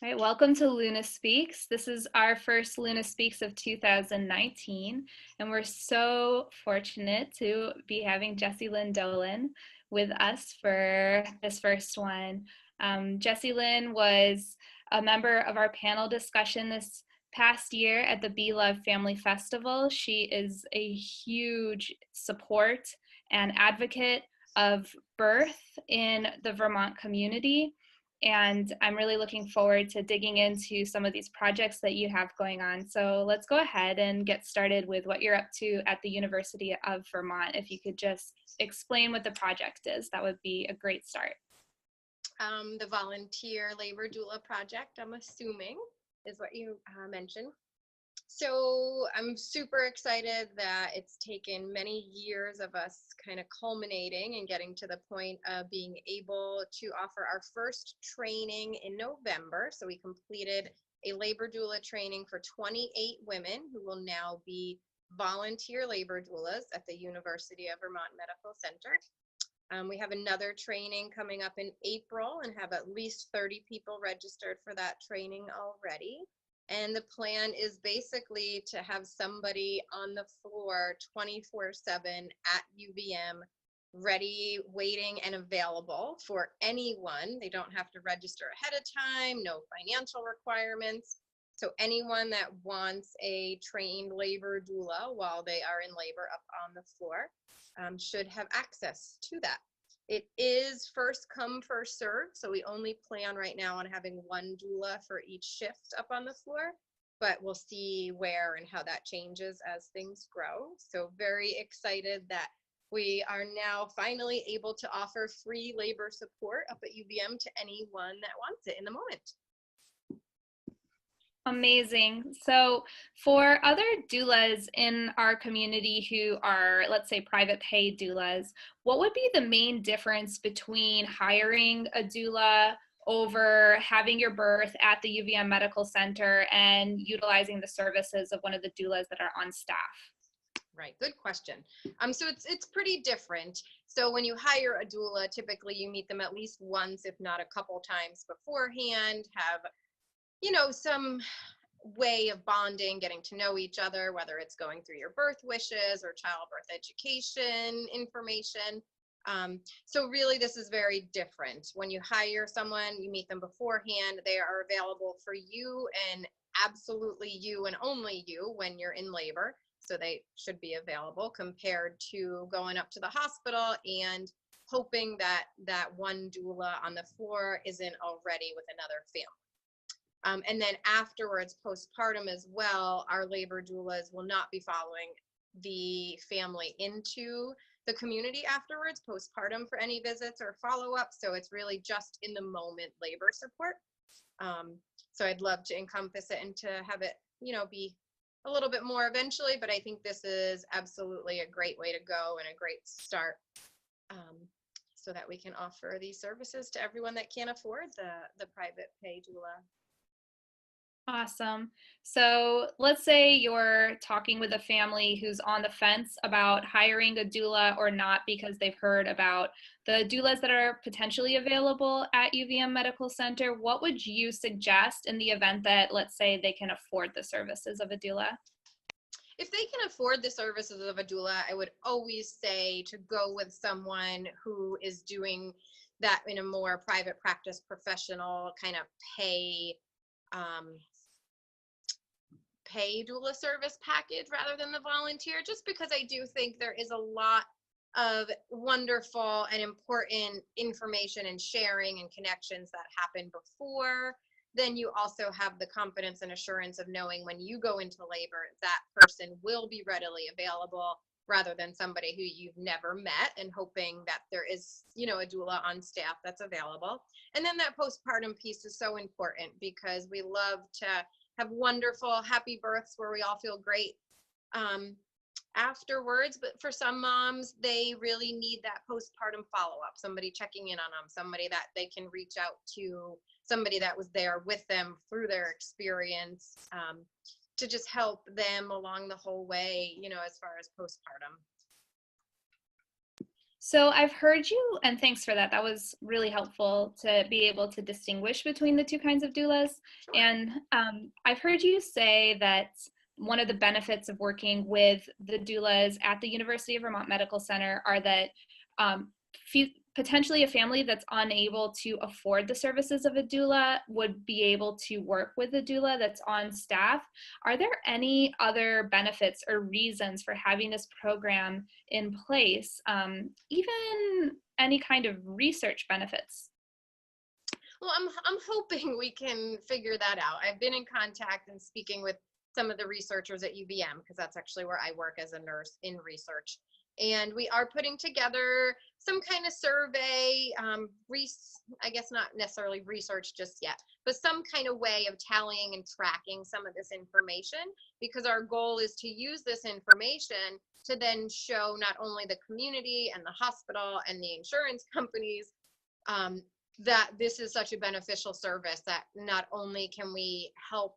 All right, welcome to LunaSpeaks. This is our first LunaSpeaks of 2019, and we're so fortunate to be having Jessilyn Dolan with us for this first one. Jessilyn was a member of our panel discussion this past year at the Be Love Family Festival. She is a huge support and advocate of birth in the Vermont community. And I'm really looking forward to digging into some of these projects that you have going on. So let's go ahead and get started with what you're up to at the University of Vermont. If you could just explain what the project is, that would be a great start. The volunteer labor doula project, I'm assuming, is what you mentioned. So I'm super excited that it's taken many years of us kind of culminating and getting to the point of being able to offer our first training in November. So we completed a labor doula training for 28 women who will now be volunteer labor doulas at the University of Vermont Medical Center. We have another training coming up in April and have at least 30 people registered for that training already. And the plan is basically to have somebody on the floor 24/7 at UVM, ready, waiting, and available for anyone. They don't have to register ahead of time, no financial requirements. So anyone that wants a trained labor doula while they are in labor up on the floor should have access to that. It is first come, first served, so we only plan right now on having one doula for each shift up on the floor, but we'll see where and how that changes as things grow. So very excited that we are now finally able to offer free labor support up at UVM to anyone that wants it in the moment. Amazing. So for other doulas in our community who are, let's say, private pay doulas, what would be the main difference between hiring a doula over having your birth at the UVM Medical Center and utilizing the services of one of the doulas that are on staff? Right, good question. So it's pretty different. So when you hire a doula, typically you meet them at least once, if not a couple times beforehand, have some way of bonding, getting to know each other, whether it's going through your birth wishes or childbirth education information. So really this is very different. When you hire someone, you meet them beforehand, they are available for you and absolutely you and only you when you're in labor. So they should be available compared to going up to the hospital and hoping that that one doula on the floor isn't already with another family. And then afterwards, postpartum as well, our labor doulas will not be following the family into the community afterwards, postpartum, for any visits or follow-up. So it's really just in the moment labor support. So I'd love to encompass it and to have it, be a little bit more eventually, but I think this is absolutely a great way to go and a great start, so that we can offer these services to everyone that can't afford the private pay doula. Awesome. So let's say you're talking with a family who's on the fence about hiring a doula or not because they've heard about the doulas that are potentially available at UVM Medical Center. What would you suggest in the event that, let's say, they can afford the services of a doula? If they can afford the services of a doula, I would always say to go with someone who is doing that in a more private practice, professional kind of pay doula service package rather than the volunteer, just because I do think there is a lot of wonderful and important information and sharing and connections that happen before. Then you also have the confidence and assurance of knowing when you go into labor, that person will be readily available rather than somebody who you've never met and hoping that there is, a doula on staff that's available. And then that postpartum piece is so important because we love to have wonderful, happy births where we all feel great afterwards. But for some moms, they really need that postpartum follow-up, somebody checking in on them, somebody that they can reach out to, somebody that was there with them through their experience, to just help them along the whole way, as far as postpartum. So I've heard you, and thanks for that. That was really helpful to be able to distinguish between the two kinds of doulas. Sure. And I've heard you say that one of the benefits of working with the doulas at the University of Vermont Medical Center are that um, potentially a family that's unable to afford the services of a doula would be able to work with a doula that's on staff. Are there any other benefits or reasons for having this program in place, even any kind of research benefits? Well, I'm hoping we can figure that out. I've been in contact and speaking with some of the researchers at UVM because that's actually where I work as a nurse in research. And we are putting together some kind of survey, I guess not necessarily research just yet, but some kind of way of tallying and tracking some of this information, because our goal is to use this information to then show not only the community and the hospital and the insurance companies um, that this is such a beneficial service, that not only can we help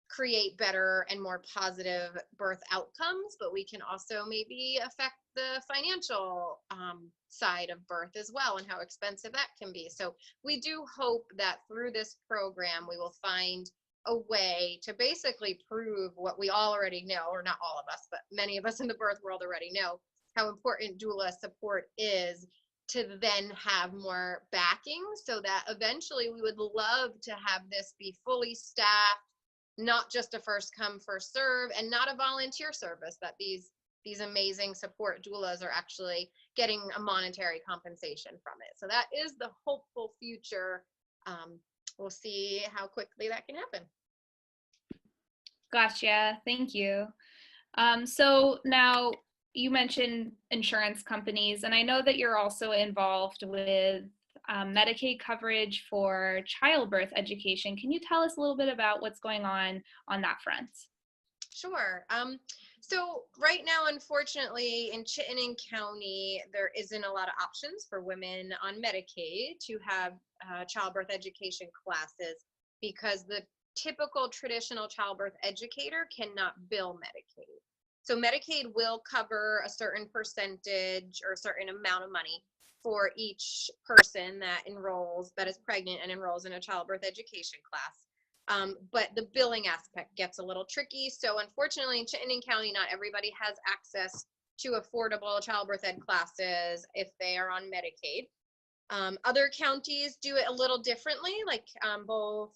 create better and more positive birth outcomes, but we can also maybe affect the financial side of birth as well and how expensive that can be. So we do hope that through this program, we will find a way to basically prove what we all already know, or not all of us, but many of us in the birth world already know, how important doula support is, to then have more backing, so that eventually we would love to have this be fully staffed, not just a first come first serve, and not a volunteer service, that these amazing support doulas are actually getting a monetary compensation from it. So that is the hopeful future. We'll see how quickly that can happen. Gotcha. Thank you. So now you mentioned insurance companies, and I know that you're also involved with Medicaid coverage for childbirth education. Can you tell us a little bit about what's going on that front? Sure. So right now, unfortunately, in Chittenden County, there isn't a lot of options for women on Medicaid to have childbirth education classes, because the typical traditional childbirth educator cannot bill Medicaid. So Medicaid will cover a certain percentage or a certain amount of money for each person that enrolls, that is pregnant and enrolls in a childbirth education class. But the billing aspect gets a little tricky. So unfortunately, in Chittenden County, not everybody has access to affordable childbirth ed classes if they are on Medicaid. Other counties do it a little differently, like both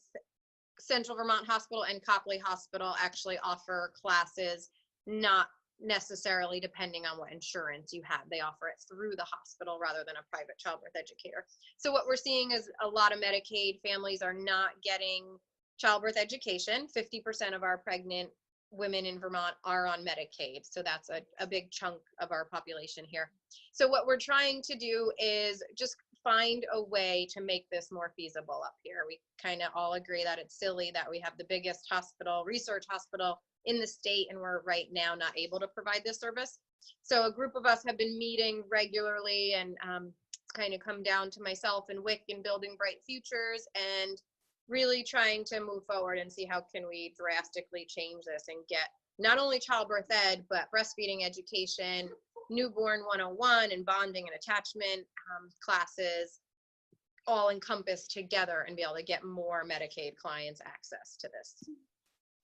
Central Vermont Hospital and Copley Hospital actually offer classes, not necessarily depending on what insurance you have. They offer it through the hospital rather than a private childbirth educator. So what we're seeing is a lot of Medicaid families are not getting childbirth education. 50% of our pregnant women in Vermont are on Medicaid. So that's a big chunk of our population here. So what we're trying to do is just find a way to make this more feasible up here. We kind of all agree that it's silly that we have the biggest hospital, research hospital in the state, and we're right now not able to provide this service. So a group of us have been meeting regularly, and kind of come down to myself and Wick and Building Bright Futures, and really trying to move forward and see how can we drastically change this and get not only childbirth ed, but breastfeeding education, newborn 101, and bonding and attachment classes all encompassed together, and be able to get more Medicaid clients access to this.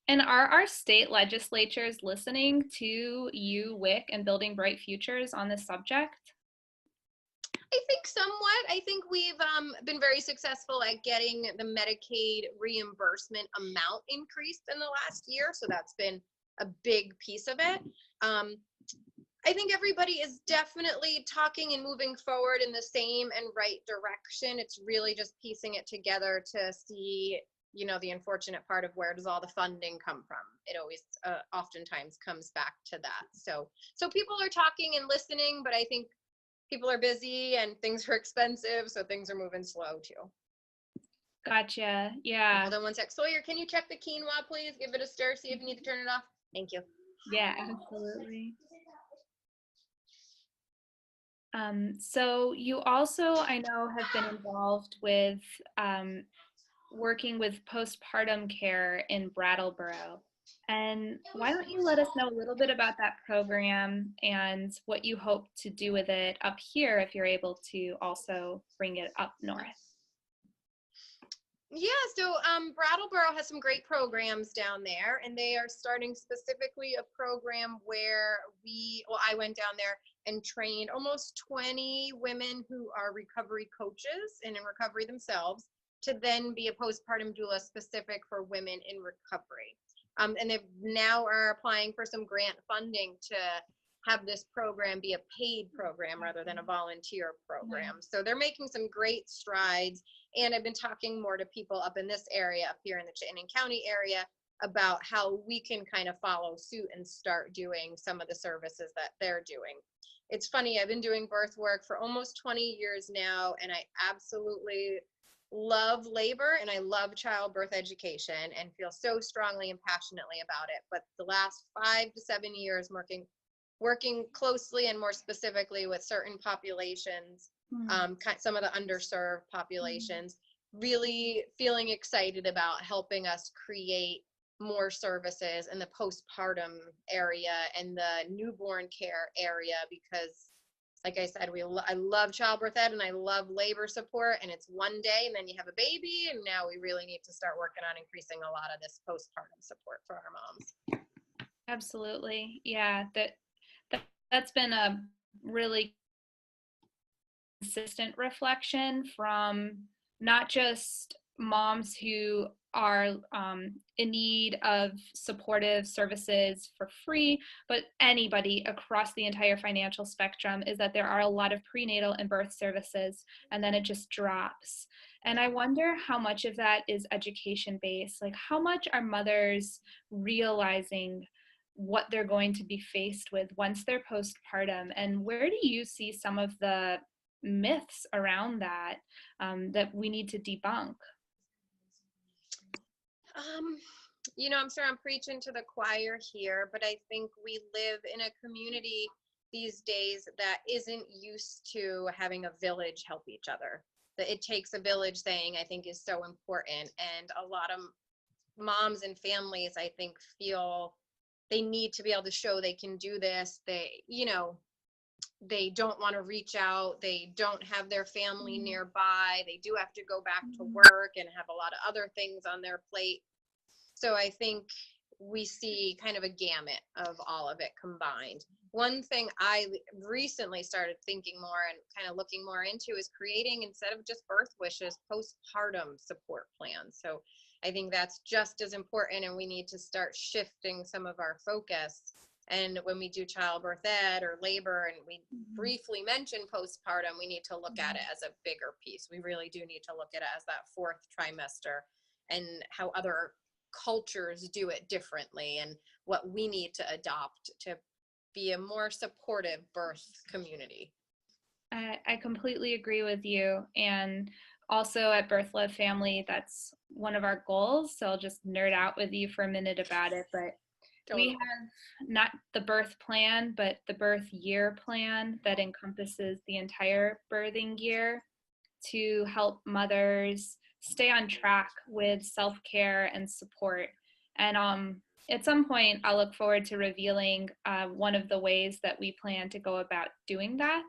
And are our state legislatures listening to you, WIC, and Building Bright Futures on this subject? I think somewhat. I think we've been very successful at getting the Medicaid reimbursement amount increased in the last year. So that's been a big piece of it. I think everybody is definitely talking and moving forward in the same and right direction. It's really just piecing it together to see, you know, the unfortunate part of where does all the funding come from. It always oftentimes comes back to that. So people are talking and listening, but I think people are busy and things are expensive, so things are moving slow too. Gotcha. Yeah. Hold on one sec. Sawyer, can you check the quinoa, please? Give it a stir, see if you need to turn it off. Thank you. Yeah, absolutely. So you also, I know, have been involved with working with postpartum care in Brattleboro. And why don't you let us know a little bit about that program and what you hope to do with it up here if you're able to also bring it up north? Yeah, so Brattleboro has some great programs down there, and they are starting specifically a program where I went down there and trained almost 20 women who are recovery coaches and in recovery themselves to then be a postpartum doula specific for women in recovery. And they now are applying for some grant funding to have this program be a paid program rather than a volunteer program. So they're making some great strides. And I've been talking more to people up in this area, up here in the Chittenden County area, about how we can kind of follow suit and start doing some of the services that they're doing. It's funny, I've been doing birth work for almost 20 years now, and I absolutely love labor and I love childbirth education and feel so strongly and passionately about it. But the last 5 to 7 years working closely and more specifically with certain populations, some of the underserved populations, really feeling excited about helping us create more services in the postpartum area and the newborn care area, because like I said, I love childbirth ed and I love labor support, and it's one day and then you have a baby, and now we really need to start working on increasing a lot of this postpartum support for our moms. Absolutely. Yeah, that's been a really consistent reflection from not just moms who are in need of supportive services for free, but anybody across the entire financial spectrum, is that there are a lot of prenatal and birth services, and then it just drops. And I wonder how much of that is education based. Like, how much are mothers realizing what they're going to be faced with once they're postpartum, and where do you see some of the myths around that that we need to debunk? I'm sure I'm preaching to the choir here, but I think we live in a community these days that isn't used to having a village help each other. The "it takes a village" thing, I think, is so important, and a lot of moms and families, I think, feel they need to be able to show they can do this. They don't want to reach out. They don't have their family nearby. They do have to go back to work and have a lot of other things on their plate. So I think we see kind of a gamut of all of it combined. One thing I recently started thinking more and kind of looking more into is creating, instead of just birth wishes, postpartum support plans. So I think that's just as important, and we need to start shifting some of our focus. And when we do childbirth ed or labor and we briefly mention postpartum, we need to look at it as a bigger piece. We really do need to look at it as that fourth trimester and how other cultures do it differently and what we need to adopt to be a more supportive birth community. I completely agree with you. And also at Birth Love Family, that's one of our goals. So I'll just nerd out with you for a minute about it. But we have not the birth plan, but the birth year plan that encompasses the entire birthing year to help mothers stay on track with self-care and support. And at some point, I'll look forward to revealing one of the ways that we plan to go about doing that.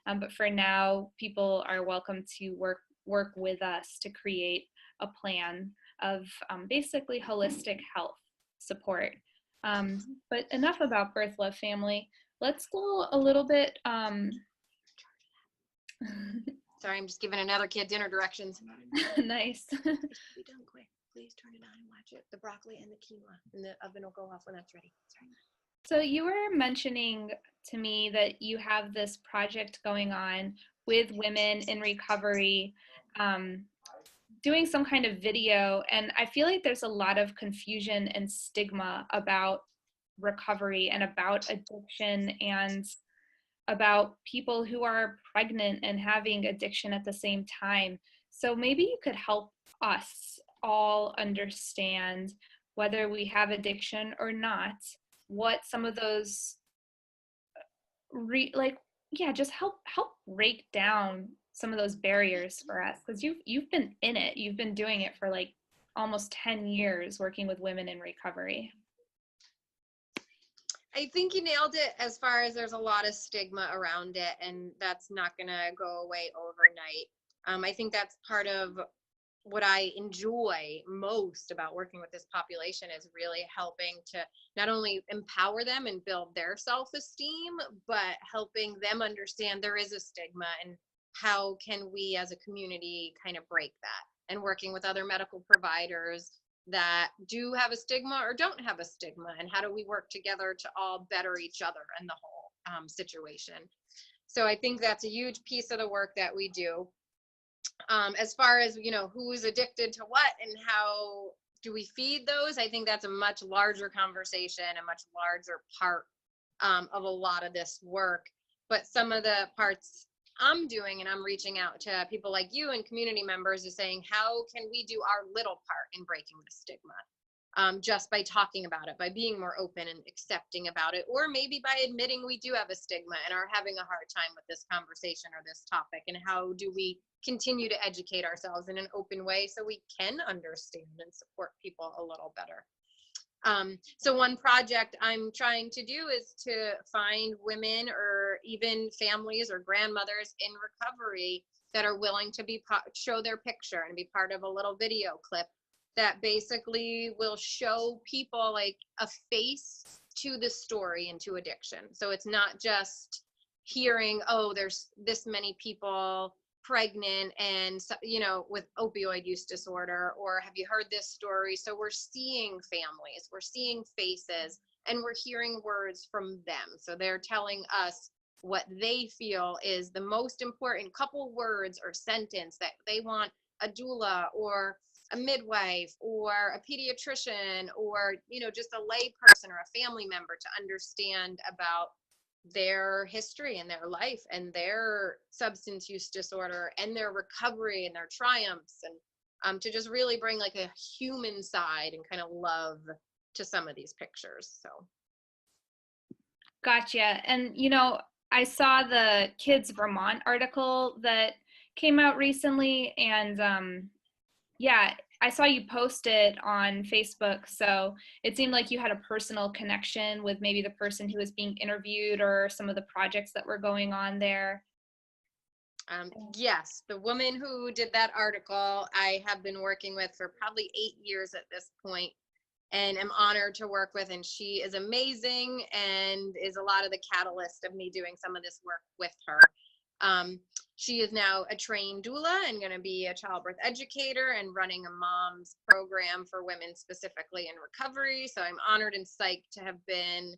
But for now, people are welcome to work with us to create a plan of basically holistic health support. But enough about Birth Love Family. Let's go a little bit. Sorry, I'm just giving another kid dinner directions. Nice. It should be done quick. Please turn it on and watch it. The broccoli and the quinoa, and the oven will go off when that's ready. Sorry. So you were mentioning to me that you have this project going on with women in recovery, doing some kind of video, and I feel like there's a lot of confusion and stigma about recovery and about addiction and about people who are pregnant and having addiction at the same time. So maybe you could help us all understand, whether we have addiction or not, what some of those just help break down some of those barriers for us, because you've been in it. You've been doing it for like almost 10 years working with women in recovery. I think you nailed it as far as there's a lot of stigma around it, and that's not going to go away overnight. I think that's part of what I enjoy most about working with this population is really helping to not only empower them and build their self-esteem, but helping them understand there is a stigma and how can we as a community kind of break that, and working with other medical providers that do have a stigma or don't have a stigma, and how do we work together to all better each other in the whole situation. So I think that's a huge piece of the work that we do. As far as, you know, who's addicted to what and how do we feed those, I think that's a much larger conversation, a much larger part of a lot of this work. But some of the parts I'm doing, and I'm reaching out to people like you and community members, is saying, how can we do our little part in breaking the stigma? Just by talking about it, by being more open and accepting about it, or maybe by admitting we do have a stigma and are having a hard time with this conversation or this topic, and how do we continue to educate ourselves in an open way so we can understand and support people a little better. So one project I'm trying to do is to find women or even families or grandmothers in recovery that are willing to show their picture and be part of a little video clip that basically will show people like a face to the story and to addiction. So it's not just hearing, oh, there's this many people pregnant and, you know, with opioid use disorder, or have you heard this story? So we're seeing families, we're seeing faces, and we're hearing words from them. So they're telling us what they feel is the most important couple words or sentence that they want a doula or a midwife or a pediatrician or, you know, just a lay person or a family member to understand about their history and their life and their substance use disorder and their recovery and their triumphs, and to just really bring like a human side and kind of love to some of these pictures. So Gotcha. And you know, I saw the Kids Vermont article that came out recently, and yeah, I saw you post it on Facebook, so it seemed like you had a personal connection with maybe the person who was being interviewed or some of the projects that were going on there. Yes, the woman who did that article, I have been working with for probably 8 years at this point, and am honored to work with. And she is amazing and is a lot of the catalyst of me doing some of this work with her. She is now a trained doula and going to be a childbirth educator and running a mom's program for women specifically in recovery. So I'm honored and psyched to have been,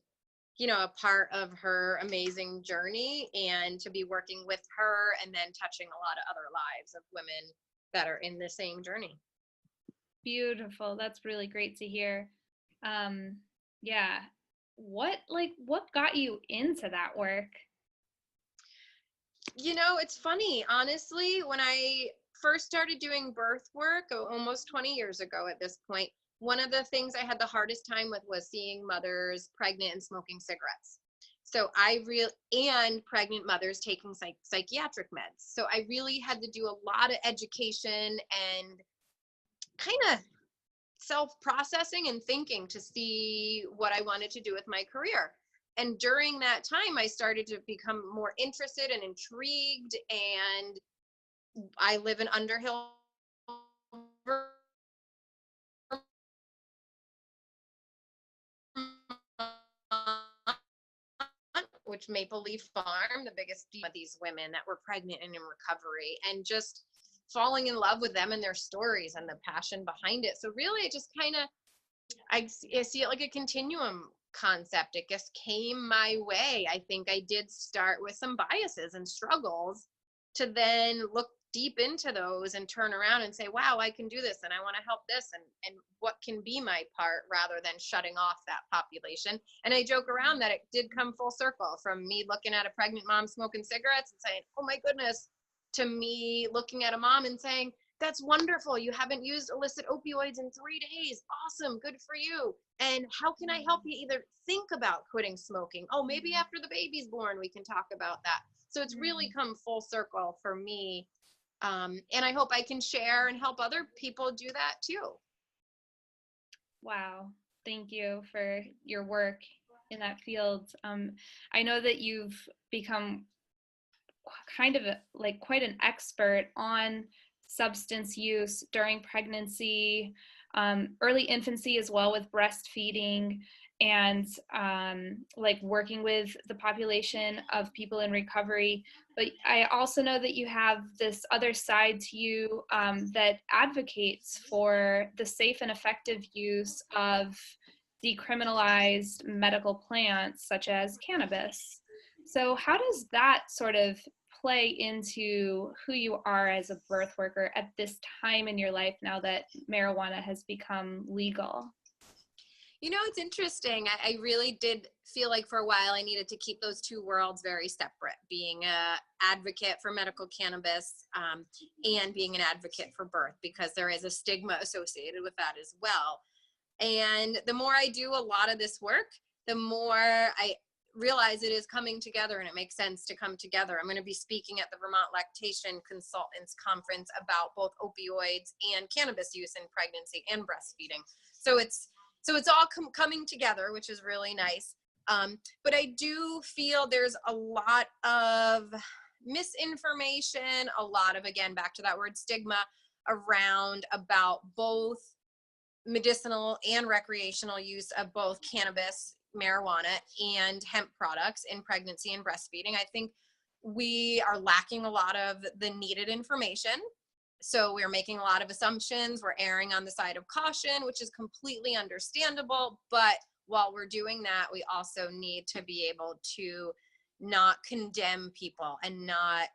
you know, a part of her amazing journey and to be working with her and then touching a lot of other lives of women that are in the same journey. Beautiful. That's really great to hear. Yeah. What got you into that work? You know, it's funny, honestly, when I first started doing birth work almost 20 years ago at this point, one of the things I had the hardest time with was seeing mothers pregnant and smoking cigarettes. So and pregnant mothers taking psychiatric meds. So I really had to do a lot of education and kind of self-processing and thinking to see what I wanted to do with my career. And during that time, I started to become more interested and intrigued. And I live in Underhill, Vermont, which Maple Leaf Farm, the biggest of these women that were pregnant and in recovery, and just falling in love with them and their stories and the passion behind it. So really, it just kind of, I see it like a continuum concept. It just came my way. I think I did start with some biases and struggles to then look deep into those and turn around and say, wow, I can do this and I want to help this, and what can be my part, rather than shutting off that population. And I joke around that it did come full circle from me looking at a pregnant mom smoking cigarettes and saying, oh my goodness, to me looking at a mom and saying, that's wonderful. You haven't used illicit opioids in 3 days. Awesome. Good for you. And how can I help you either think about quitting smoking? Oh, maybe after the baby's born, we can talk about that. So it's really come full circle for me. And I hope I can share and help other people do that too. Wow. Thank you for your work. in that field. I know that you've become kind of like quite an expert on substance use during pregnancy, early infancy as well with breastfeeding, and like working with the population of people in recovery. But I also know that you have this other side to you that advocates for the safe and effective use of decriminalized medical plants such as cannabis. So how does that sort of play into who you are as a birth worker at this time in your life now that marijuana has become legal? You know, it's interesting. I really did feel like for a while I needed to keep those two worlds very separate, being an advocate for medical cannabis and being an advocate for birth, because there is a stigma associated with that as well. And the more I do a lot of this work, the more I realize it is coming together, and it makes sense to come together. I'm going to be speaking at the Vermont Lactation Consultants Conference about both opioids and cannabis use in pregnancy and breastfeeding. So it's all coming together, which is really nice. But I do feel there's a lot of misinformation, a lot of, again, back to that word stigma, around about both medicinal and recreational use of both cannabis, marijuana, and hemp products in pregnancy and breastfeeding. I think we are lacking a lot of the needed information. So we're making a lot of assumptions. We're erring on the side of caution, which is completely understandable. But while we're doing that, we also need to be able to not condemn people and not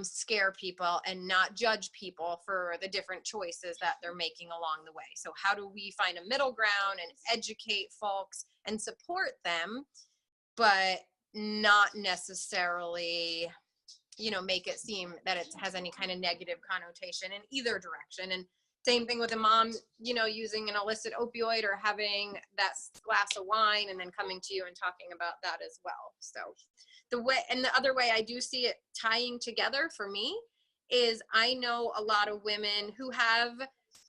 scare people and not judge people for the different choices that they're making along the way. So how do we find a middle ground and educate folks and support them, but not necessarily, you know, make it seem that it has any kind of negative connotation in either direction. And same thing with a mom, you know, using an illicit opioid or having that glass of wine and then coming to you and talking about that as well. So the way, and the other way I do see it tying together for me is I know a lot of women who have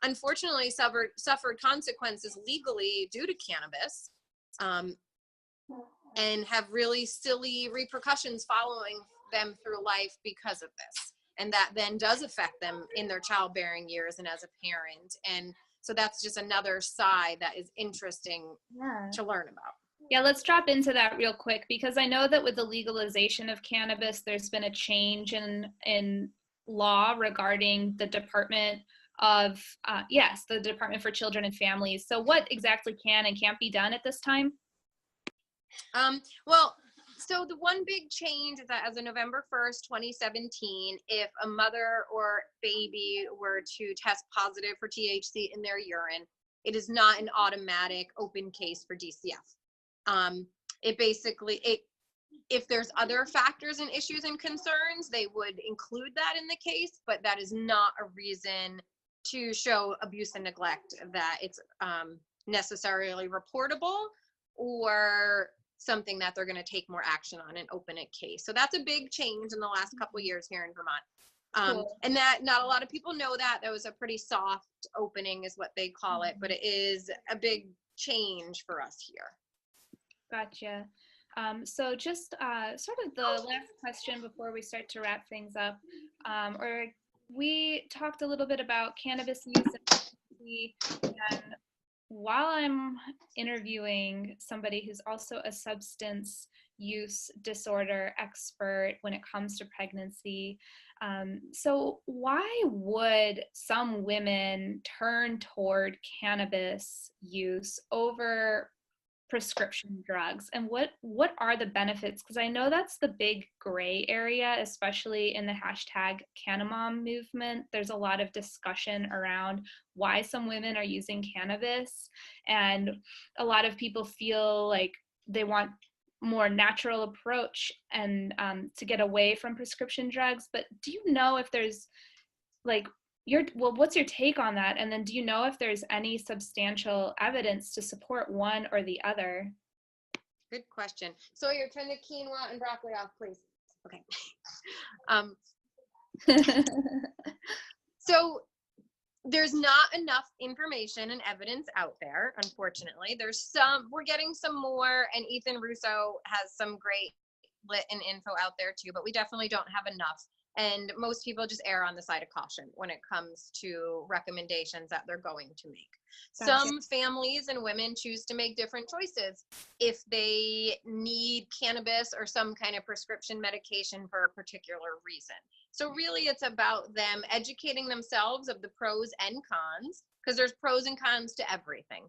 unfortunately suffered consequences legally due to cannabis, and have really silly repercussions following them through life because of this. And that then does affect them in their childbearing years and as a parent. And so that's just another side that is interesting to learn about. Yeah, let's drop into that real quick, because I know that with the legalization of cannabis, there's been a change in law regarding the Department of, the Department for Children and Families. So what exactly can and can't be done at this time? Well, so the one big change is that as of November 1st, 2017, if a mother or baby were to test positive for THC in their urine, it is not an automatic open case for DCF. It basically, if there's other factors and issues and concerns, they would include that in the case, but that is not a reason to show abuse and neglect that it's necessarily reportable or something that they're going to take more action on and open a case. So that's a big change in the last couple of years here in Vermont. Cool. And that not a lot of people know that. That was a pretty soft opening is what they call it, but it is a big change for us here. Gotcha. So just sort of the last question before we start to wrap things up, or we talked a little bit about cannabis use, and while I'm interviewing somebody who's also a substance use disorder expert when it comes to pregnancy, so why would some women turn toward cannabis use over prescription drugs, and what are the benefits? Because I know that's the big gray area, especially in the hashtag Canamom movement. There's a lot of discussion around why some women are using cannabis, and a lot of people feel like they want more natural approach and to get away from prescription drugs. But do you know if there's like what's your take on that? And then do you know if there's any substantial evidence to support one or the other? Good question. So you're turning the quinoa and broccoli off, please. Okay. So there's not enough information and evidence out there, unfortunately. We're getting some more, and Ethan Russo has some great lit and info out there too, but we definitely don't have enough. And most people just err on the side of caution when it comes to recommendations that they're going to make. Gotcha. Some families and women choose to make different choices if they need cannabis or some kind of prescription medication for a particular reason. So really it's about them educating themselves of the pros and cons, because there's pros and cons to everything,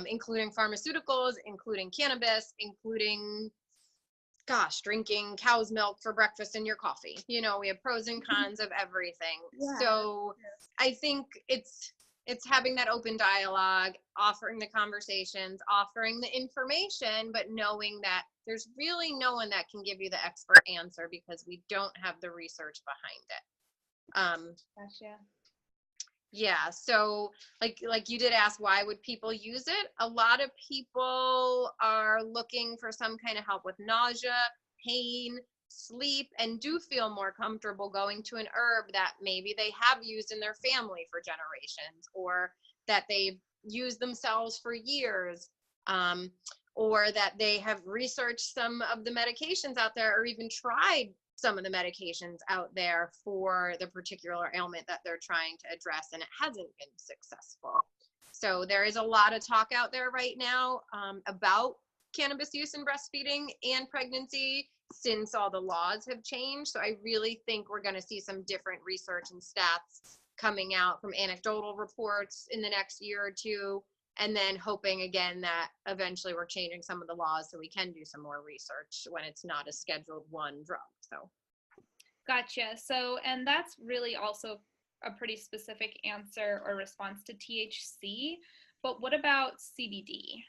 including pharmaceuticals, including cannabis, including drinking cow's milk for breakfast in your coffee. You know, we have pros and cons of everything. Yeah. So I think it's having that open dialogue, offering the conversations, offering the information, but knowing that there's really no one that can give you the expert answer because we don't have the research behind it. Gotcha. Yeah, so like you did ask, why would people use it? A lot of people are looking for some kind of help with nausea, pain, sleep, and do feel more comfortable going to an herb that maybe they have used in their family for generations, or that they've used themselves for years, or that they have researched some of the medications out there, or even tried some of the medications out there for the particular ailment that they're trying to address, and it hasn't been successful. So there is a lot of talk out there right now about cannabis use in breastfeeding and pregnancy since all the laws have changed. So I really think we're going to see some different research and stats coming out from anecdotal reports in the next year or two, and then hoping again that eventually we're changing some of the laws so we can do some more research when it's not a Scheduled I drug. So, gotcha. So, and that's really also a pretty specific answer or response to THC, but what about CBD?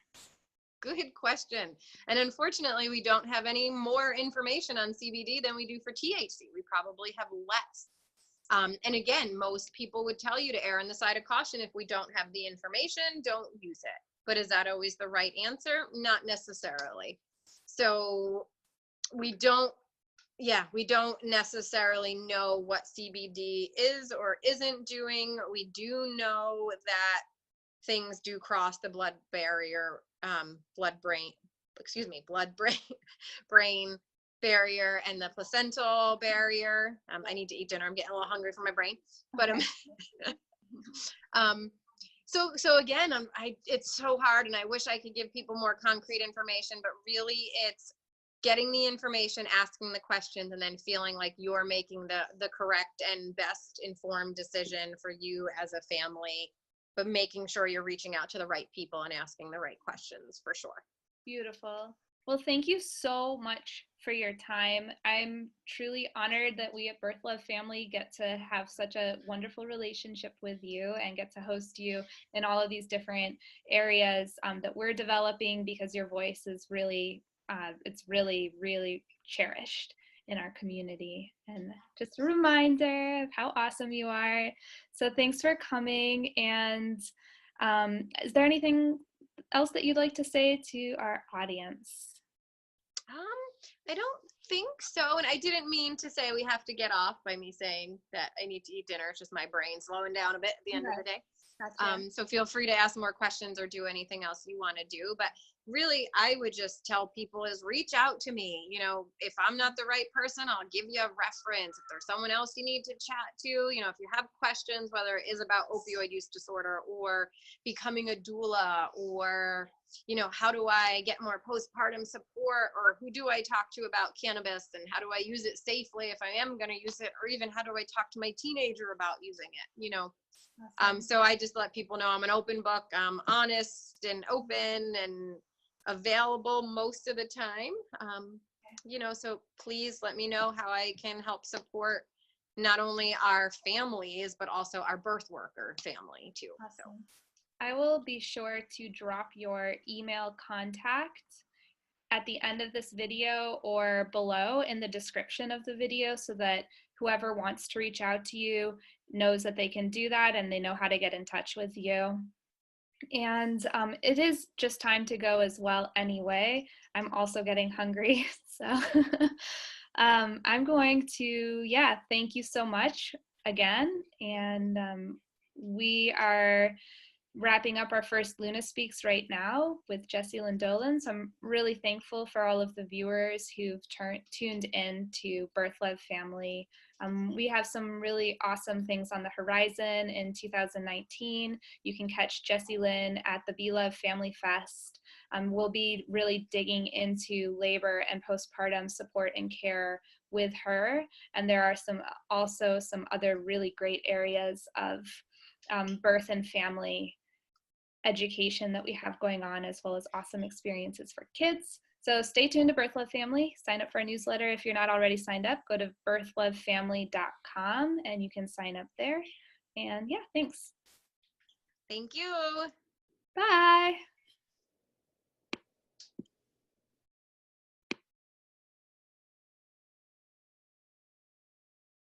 Good question. And unfortunately, we don't have any more information on CBD than we do for THC. We probably have less. And again, most people would tell you to err on the side of caution. If we don't have the information, don't use it. But is that always the right answer? Not necessarily. So we don't necessarily know what CBD is or isn't doing. We do know that things do cross the blood-brain barrier and the placental barrier. I need to eat dinner. I'm getting a little hungry for my brain. But so again, it's so hard, and I wish I could give people more concrete information, but really it's getting the information, asking the questions, and then feeling like you're making the correct and best informed decision for you as a family, but making sure you're reaching out to the right people and asking the right questions for sure. Beautiful. Well, thank you so much for your time. I'm truly honored that we at Birth Love Family get to have such a wonderful relationship with you and get to host you in all of these different areas that we're developing, because your voice is really, it's really, really cherished in our community. And just a reminder of how awesome you are. So thanks for coming. And is there anything else that you'd like to say to our audience? I don't think so. And I didn't mean to say we have to get off by me saying that I need to eat dinner. It's just my brain slowing down a bit at the end of the day. Gotcha. So feel free to ask more questions or do anything else you want to do. But really, I would just tell people is reach out to me. You know, if I'm not the right person, I'll give you a reference. If there's someone else you need to chat to, you know, if you have questions, whether it is about opioid use disorder or becoming a doula, or, you know, how do I get more postpartum support, or who do I talk to about cannabis and how do I use it safely if I am going to use it, or even how do I talk to my teenager about using it, you know. Awesome. So I just let people know I'm an open book. I'm honest and open and available most of the time. You know, so please let me know how I can help support not only our families, but also our birth worker family too. Awesome. So I will be sure to drop your email contact at the end of this video or below in the description of the video, so that whoever wants to reach out to you knows that they can do that and they know how to get in touch with you. And it is just time to go as well anyway. I'm also getting hungry, so I'm going to, thank you so much again, and We are wrapping up our first LunaSpeaks right now with Jessilyn Dolan. So I'm really thankful for all of the viewers who've tuned in to Birth Love Family. We have some really awesome things on the horizon in 2019. You can catch Jessilyn at the Be Love Family Fest. We'll be really digging into labor and postpartum support and care with her. And there are also some other really great areas of birth and family education that we have going on, as well as awesome experiences for kids. So stay tuned to Birth Love Family. Sign up for a newsletter. If you're not already signed up, go to birthlovefamily.com and you can sign up there. And yeah, thanks. Thank you. Bye.